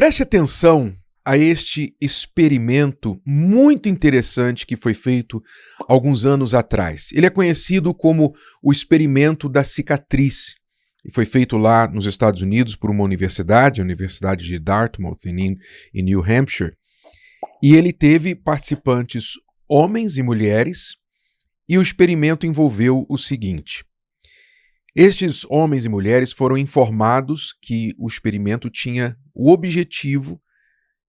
Preste atenção a este experimento muito interessante que foi feito alguns anos atrás. Ele é conhecido como o experimento da cicatriz. E foi feito lá nos Estados Unidos por uma universidade, a Universidade de Dartmouth, em New Hampshire. E ele teve participantes homens e mulheres, e o experimento envolveu o seguinte. Estes homens e mulheres foram informados que o experimento tinha o objetivo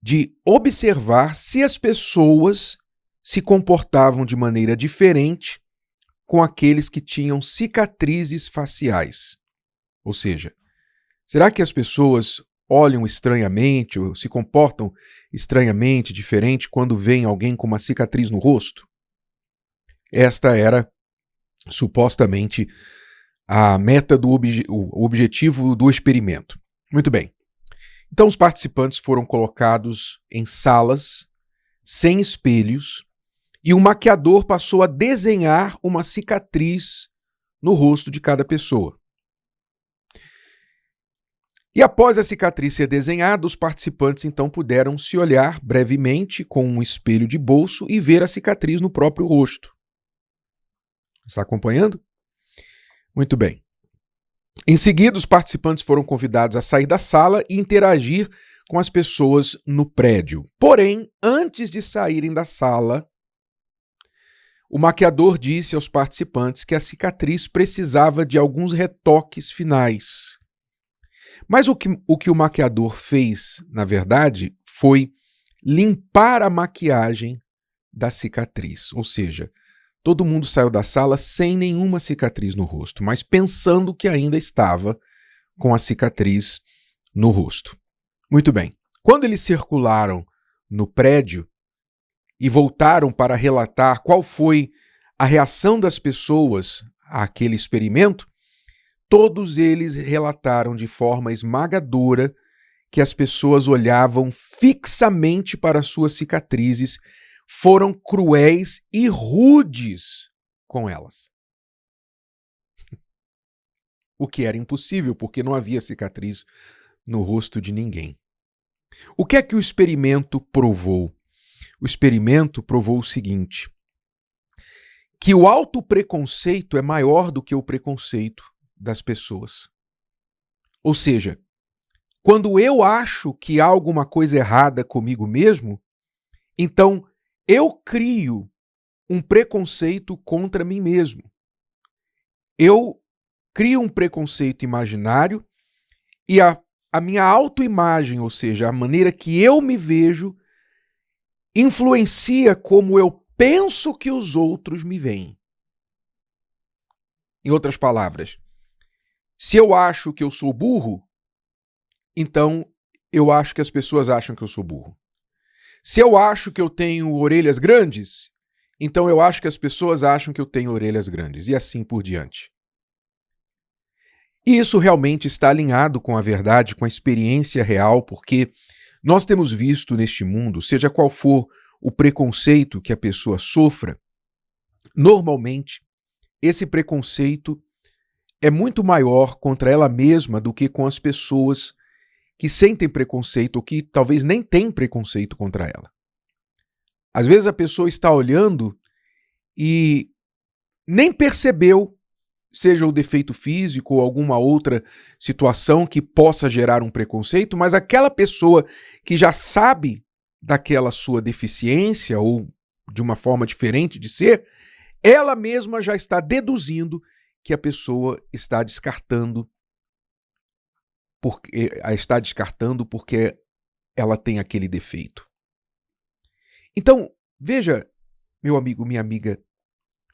de observar se as pessoas se comportavam de maneira diferente com aqueles que tinham cicatrizes faciais. Ou seja, será que as pessoas olham estranhamente ou se comportam estranhamente, diferente, quando veem alguém com uma cicatriz no rosto? Esta era, supostamente, a meta o objetivo do experimento. Muito bem. Então os participantes foram colocados em salas sem espelhos e o maquiador passou a desenhar uma cicatriz no rosto de cada pessoa. E após a cicatriz ser desenhada, os participantes então puderam se olhar brevemente com um espelho de bolso e ver a cicatriz no próprio rosto. Está acompanhando? Muito bem. Em seguida, os participantes foram convidados a sair da sala e interagir com as pessoas no prédio. Porém, antes de saírem da sala, o maquiador disse aos participantes que a cicatriz precisava de alguns retoques finais. Mas o que o maquiador fez, na verdade, foi limpar a maquiagem da cicatriz. Ou seja, todo mundo saiu da sala sem nenhuma cicatriz no rosto, mas pensando que ainda estava com a cicatriz no rosto. Muito bem. Quando eles circularam no prédio e voltaram para relatar qual foi a reação das pessoas àquele experimento, todos eles relataram de forma esmagadora que as pessoas olhavam fixamente para suas cicatrizes, foram cruéis e rudes com elas. O que era impossível, porque não havia cicatriz no rosto de ninguém. O que é que o experimento provou? O experimento provou o seguinte, que o autopreconceito é maior do que o preconceito das pessoas. Ou seja, quando eu acho que há alguma coisa errada comigo mesmo, então eu crio um preconceito contra mim mesmo. Eu crio um preconceito imaginário e a minha autoimagem, ou seja, a maneira que eu me vejo, influencia como eu penso que os outros me veem. Em outras palavras, se eu acho que eu sou burro, então eu acho que as pessoas acham que eu sou burro. Se eu acho que eu tenho orelhas grandes, então eu acho que as pessoas acham que eu tenho orelhas grandes, e assim por diante. E isso realmente está alinhado com a verdade, com a experiência real, porque nós temos visto neste mundo, seja qual for o preconceito que a pessoa sofra, normalmente esse preconceito é muito maior contra ela mesma do que com as pessoas que sentem preconceito ou que talvez nem têm preconceito contra ela. Às vezes a pessoa está olhando e nem percebeu, seja o defeito físico ou alguma outra situação que possa gerar um preconceito, mas aquela pessoa que já sabe daquela sua deficiência ou de uma forma diferente de ser, ela mesma já está deduzindo que a pessoa está descartando porque ela tem aquele defeito. Então, veja, meu amigo, minha amiga,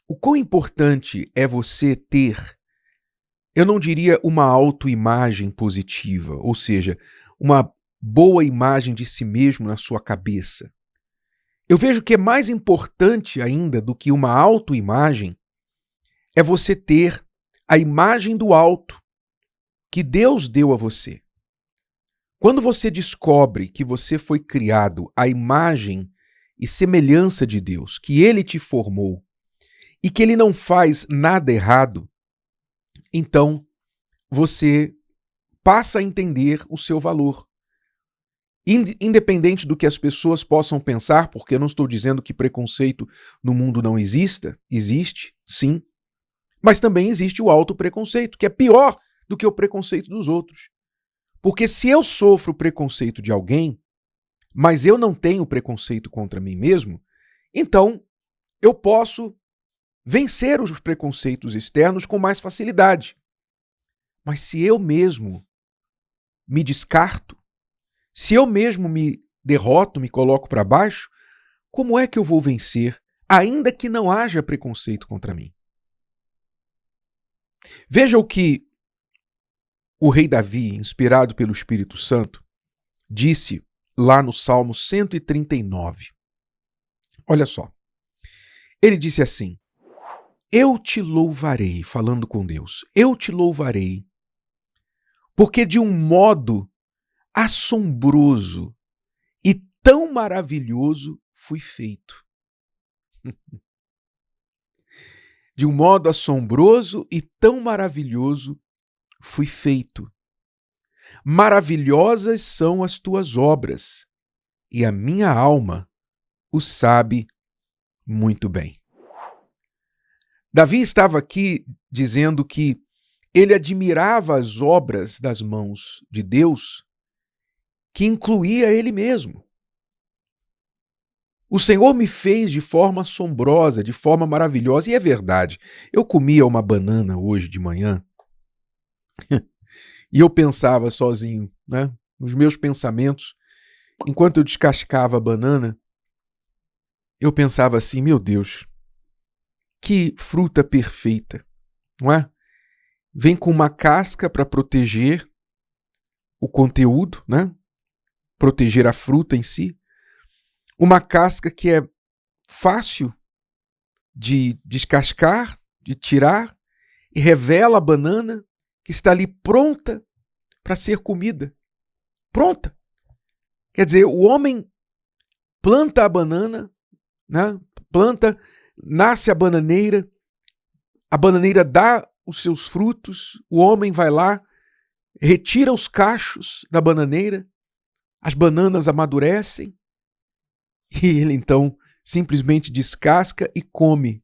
o quão importante é você ter, eu não diria uma autoimagem positiva, ou seja, uma boa imagem de si mesmo na sua cabeça. Eu vejo que é mais importante ainda do que uma autoimagem é você ter a imagem do alto que Deus deu a você. Quando você descobre que você foi criado à imagem e semelhança de Deus, que Ele te formou e que Ele não faz nada errado, então você passa a entender o seu valor. Independente do que as pessoas possam pensar, porque eu não estou dizendo que preconceito no mundo não exista, existe, sim, mas também existe o autopreconceito, que é pior do que o preconceito dos outros. Porque se eu sofro preconceito de alguém, mas eu não tenho preconceito contra mim mesmo, então eu posso vencer os preconceitos externos com mais facilidade. Mas se eu mesmo me descarto, se eu mesmo me derroto, me coloco para baixo, como é que eu vou vencer, ainda que não haja preconceito contra mim? Veja o que o rei Davi, inspirado pelo Espírito Santo, disse lá no Salmo 139. Olha só. Ele disse assim: eu te louvarei, falando com Deus, eu te louvarei, porque de um modo assombroso e tão maravilhoso fui feito. De um modo assombroso e tão maravilhoso fui feito. Maravilhosas são as tuas obras, e a minha alma o sabe muito bem. Davi estava aqui dizendo que ele admirava as obras das mãos de Deus, que incluía ele mesmo. O Senhor me fez de forma assombrosa, de forma maravilhosa, e é verdade. Eu comia uma banana hoje de manhã e eu pensava sozinho, né? Nos meus pensamentos, enquanto eu descascava a banana, eu pensava assim, meu Deus, que fruta perfeita, não é? Vem com uma casca para proteger o conteúdo, né? Proteger a fruta em si. Uma casca que é fácil de descascar, de tirar, e revela a banana que está ali pronta para ser comida. Pronta. Quer dizer, o homem planta a banana, né? Planta, nasce a bananeira dá os seus frutos, o homem vai lá, retira os cachos da bananeira, as bananas amadurecem, e ele então simplesmente descasca e come.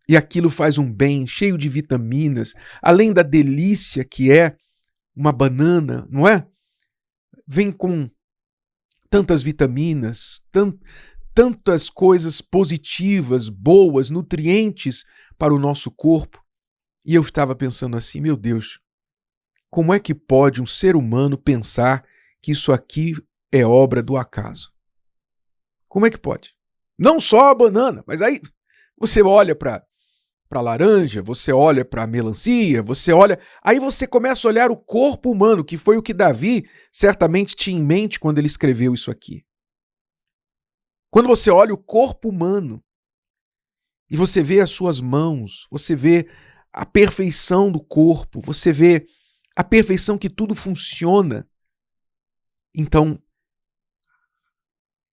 E aquilo faz um bem, cheio de vitaminas, além da delícia que é uma banana, não é? Vem com tantas vitaminas, tantas coisas positivas, boas, nutrientes para o nosso corpo. E eu estava pensando assim, meu Deus, como é que pode um ser humano pensar que isso aqui é obra do acaso? Como é que pode? Não só a banana, mas aí você olha para laranja, você olha para melancia, você olha... Aí você começa a olhar o corpo humano, que foi o que Davi certamente tinha em mente quando ele escreveu isso aqui. Quando você olha o corpo humano e você vê as suas mãos, você vê a perfeição do corpo, você vê a perfeição que tudo funciona, então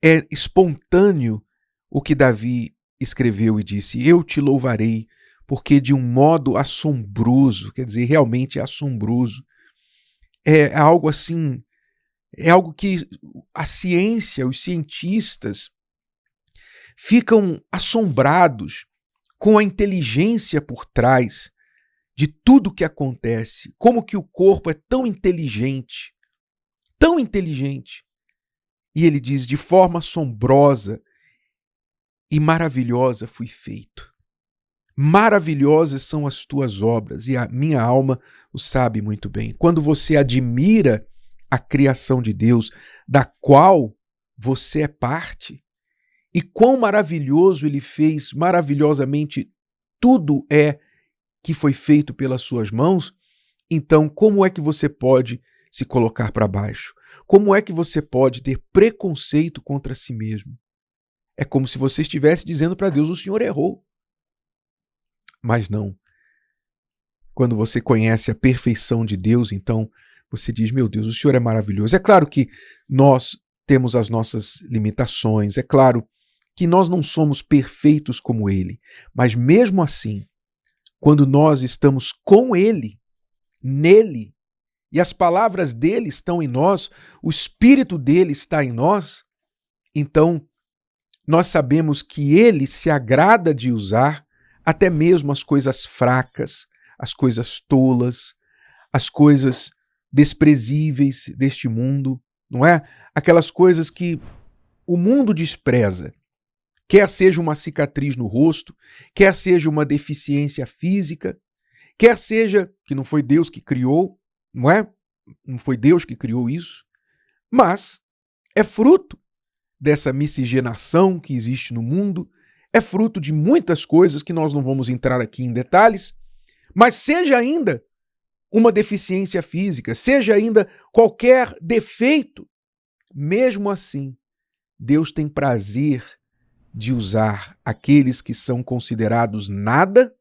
é espontâneo o que Davi escreveu e disse: eu te louvarei, porque de um modo assombroso, quer dizer, realmente assombroso, é algo assim, é algo que a ciência, os cientistas ficam assombrados com a inteligência por trás de tudo que acontece, como que o corpo é tão inteligente, e ele diz, de forma assombrosa e maravilhosa fui feito. Maravilhosas são as tuas obras, e a minha alma o sabe muito bem. Quando você admira a criação de Deus, da qual você é parte, e quão maravilhoso ele fez, maravilhosamente tudo é que foi feito pelas suas mãos, então como é que você pode se colocar para baixo? Como é que você pode ter preconceito contra si mesmo? É como se você estivesse dizendo para Deus, o Senhor errou. Mas não. Quando você conhece a perfeição de Deus, então você diz, meu Deus, o Senhor é maravilhoso. É claro que nós temos as nossas limitações, é claro que nós não somos perfeitos como Ele, mas mesmo assim, quando nós estamos com Ele, nele, e as palavras dele estão em nós, o Espírito dele está em nós, então nós sabemos que ele se agrada de usar até mesmo as coisas fracas, as coisas tolas, as coisas desprezíveis deste mundo, não é? Aquelas coisas que o mundo despreza, quer seja uma cicatriz no rosto, quer seja uma deficiência física, quer seja que não foi Deus que criou, não é? Não foi Deus que criou isso, mas é fruto dessa miscigenação que existe no mundo, é fruto de muitas coisas que nós não vamos entrar aqui em detalhes, mas seja ainda uma deficiência física, seja ainda qualquer defeito, mesmo assim, Deus tem prazer de usar aqueles que são considerados nada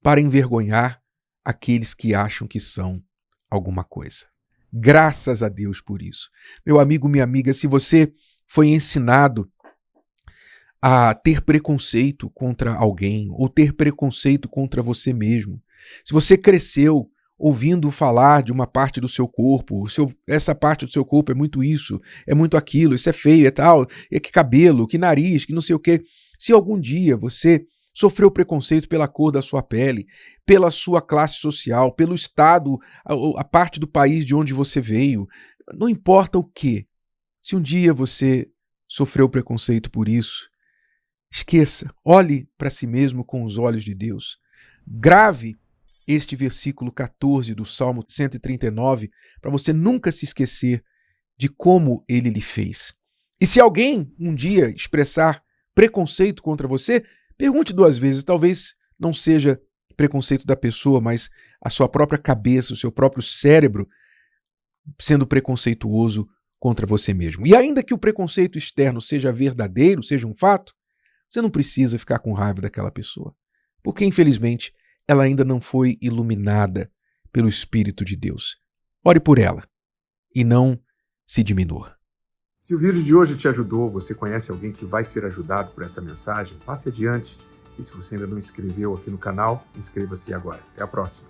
para envergonhar aqueles que acham que são alguma coisa. Graças a Deus por isso. Meu amigo, minha amiga, se você foi ensinado a ter preconceito contra alguém ou ter preconceito contra você mesmo, se você cresceu ouvindo falar de uma parte do seu corpo, essa parte do seu corpo é muito isso, é muito aquilo, isso é feio, é tal, é que cabelo, que nariz, que não sei o quê. Se algum dia você sofreu preconceito pela cor da sua pele, pela sua classe social, pelo estado, a parte do país de onde você veio, não importa o quê. Se um dia você sofreu preconceito por isso, esqueça, olhe para si mesmo com os olhos de Deus. Grave este versículo 14 do Salmo 139 para você nunca se esquecer de como ele lhe fez. E se alguém um dia expressar preconceito contra você, pergunte 2 vezes, talvez não seja preconceito da pessoa, mas a sua própria cabeça, o seu próprio cérebro sendo preconceituoso contra você mesmo. E ainda que o preconceito externo seja verdadeiro, seja um fato, você não precisa ficar com raiva daquela pessoa, porque infelizmente ela ainda não foi iluminada pelo Espírito de Deus. Ore por ela e não se diminua. Se o vídeo de hoje te ajudou, você conhece alguém que vai ser ajudado por essa mensagem, passe adiante. E se você ainda não inscreveu aqui no canal, inscreva-se agora. Até a próxima.